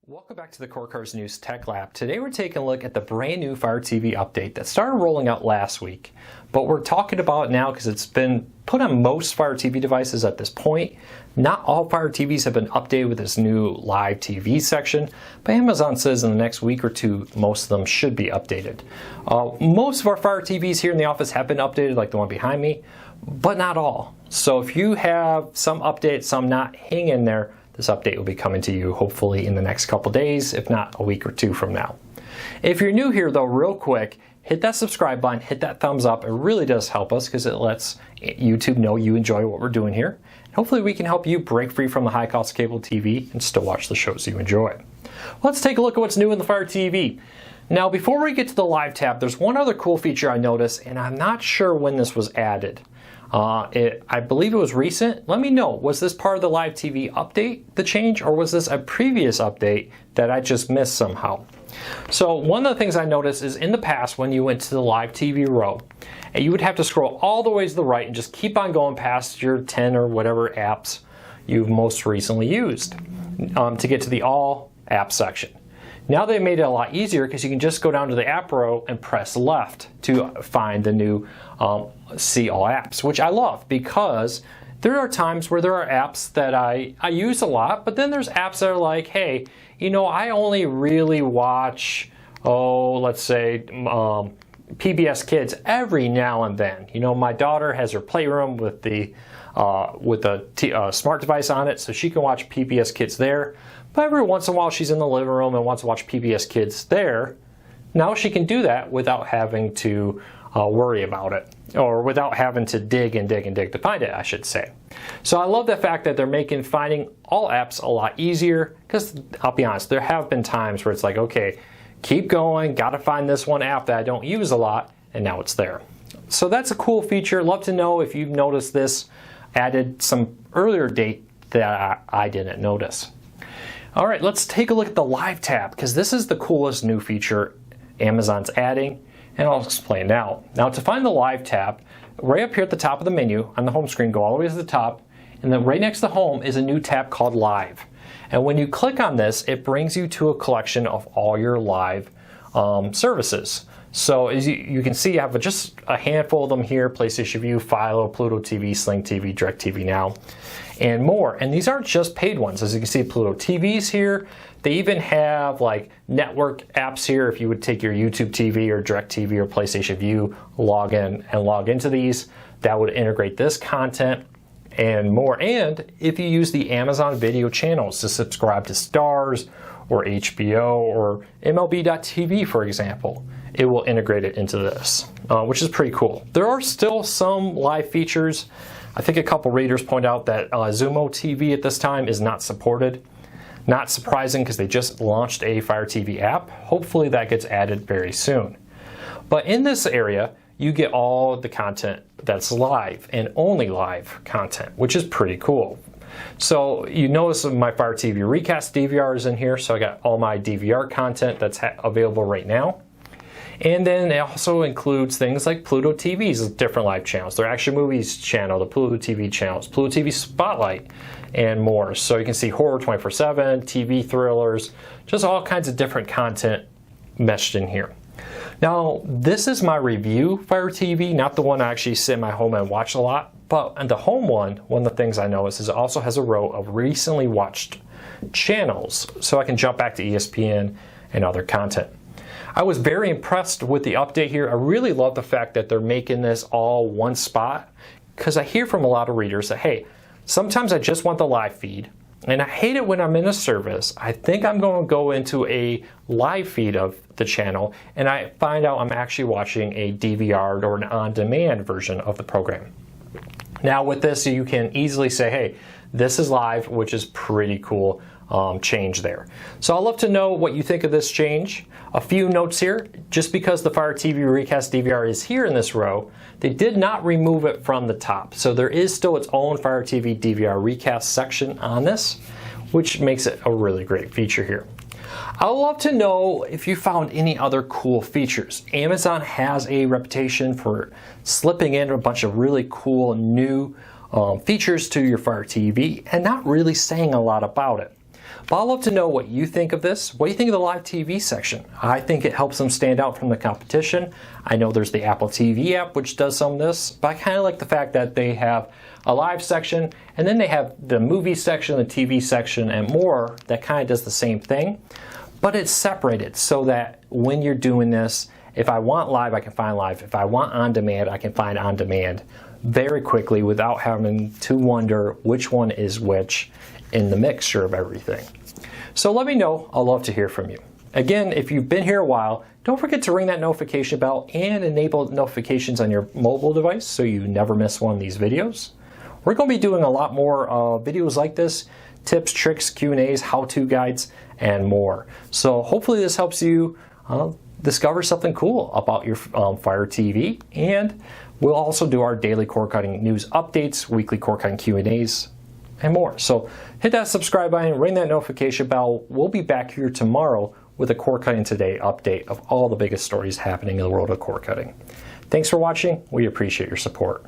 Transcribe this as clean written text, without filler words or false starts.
Welcome back to the Core Cars News Tech Lab. Today we're taking a look at the brand new Fire TV update that started rolling out last week. But we're talking about it now because it's been put on most Fire TV devices at this point. Not all Fire TVs have been updated with this new live TV section, but Amazon says in the next week or two most of them should be updated. Most of our Fire TVs here in the office have been updated, like the one behind me, but not all. So if you have some updates, some not, hang in there. This update will be coming to you hopefully in the next couple days, if not a week or two from now. If you're new here though, real quick, hit that subscribe button, hit that thumbs up. It really does help us because it lets YouTube know you enjoy what we're doing here. Hopefully we can help you break free from the high cost of cable TV and still watch the shows you enjoy. Let's take a look at what's new in the Fire TV. Now before we get to the live tab, there's one other cool feature I noticed, and I'm not sure when this was added. I believe it was recent. Let me know, was this part of the live TV update, the change, or was this a previous update that I just missed somehow? So one of the things I noticed is in the past when you went to the live TV row, you would have to scroll all the way to the right and just keep on going past your 10 or whatever apps you've most recently used to get to the all apps section. Now they made it a lot easier because you can just go down to the app row and press left to find the new see all apps, which I love because there are times where there are apps that I use a lot, but then there's apps that are like, hey, you know, I only really watch, let's say PBS Kids every now and then. You know, my daughter has her playroom with the smart device on it, so she can watch PBS Kids there. But every once in a while she's in the living room and wants to watch PBS Kids there. Now she can do that without having to worry about it, or without having to dig and dig and dig to find it, I should say. So I love the fact that they're making finding all apps a lot easier, because I'll be honest, there have been times where it's like, okay, keep going, gotta find this one app that I don't use a lot, and now it's there. So that's a cool feature. Love to know if you've noticed this added some earlier date that I didn't notice. All right, let's take a look at the live tab, because this is the coolest new feature Amazon's adding, and I'll explain now. Now to find the live tab, right up here at the top of the menu on the home screen, go all the way to the top, and then right next to home is a new tab called Live. And when you click on this, it brings you to a collection of all your live services. So as you can see, I have just a handful of them here: PlayStation Vue, Philo, Pluto TV, Sling TV, DirecTV Now, and more. And these aren't just paid ones. As you can see, Pluto TV's here. They even have like network apps here. If you would take your YouTube TV or DirecTV or PlayStation Vue, log in and log into these, that would integrate this content and more. And if you use the Amazon video channels to subscribe to Starz or HBO or MLB.TV, for example, it will integrate it into this, which is pretty cool. There are still some live features. I think a couple readers point out that Xumo TV at this time is not supported. Not surprising because they just launched a Fire TV app. Hopefully that gets added very soon. But in this area, you get all the content that's live and only live content, which is pretty cool. So you notice my Fire TV Recast DVR is in here, so I got all my DVR content that's available right now. And then it also includes things like Pluto TV's different live channels, their Action Movies channel, the Pluto TV channels, Pluto TV Spotlight, and more. So you can see horror 24/7, TV thrillers, just all kinds of different content meshed in here. Now, this is my review Fire TV, not the one I actually sit in my home and watch a lot. But on the home one of the things I noticed is it also has a row of recently watched channels, so I can jump back to ESPN and other content. I was very impressed with the update here. I really love the fact that they're making this all one spot, because I hear from a lot of readers that, hey, sometimes I just want the live feed, and I hate it when I'm in a service. I think I'm going to go into a live feed of the channel, and I find out I'm actually watching a DVR or an on-demand version of the program. Now with this, you can easily say, hey, this is live, which is pretty cool change there. So I'd love to know what you think of this change. A few notes here: just because the Fire TV Recast DVR is here in this row, they did not remove it from the top. So there is still its own Fire TV DVR Recast section on this, which makes it a really great feature here. I'd love to know if you found any other cool features. Amazon has a reputation for slipping in a bunch of really cool new features to your Fire TV and not really saying a lot about it. But I'd love to know what you think of this. What do you think of the live TV section? I think it helps them stand out from the competition. I know there's the Apple TV app which does some of this, but I kind of like the fact that they have a live section and then they have the movie section, the TV section, and more that kind of does the same thing. But it's separated so that when you're doing this, if I want live, I can find live. If I want on demand, I can find on demand very quickly without having to wonder which one is which in the mixture of everything. So let me know. I'd love to hear from you. Again, if you've been here a while, don't forget to ring that notification bell and enable notifications on your mobile device so you never miss one of these videos. We're going to be doing a lot more videos like this, tips, tricks, Q&As, how-to guides, and more. So hopefully this helps you discover something cool about your Fire TV, and we'll also do our daily cord cutting news updates, weekly cord cutting Q&As, and more. So hit that subscribe button, ring that notification bell. We'll be back here tomorrow with a Cord Cutting Today update of all the biggest stories happening in the world of cord cutting. Thanks for watching. We appreciate your support.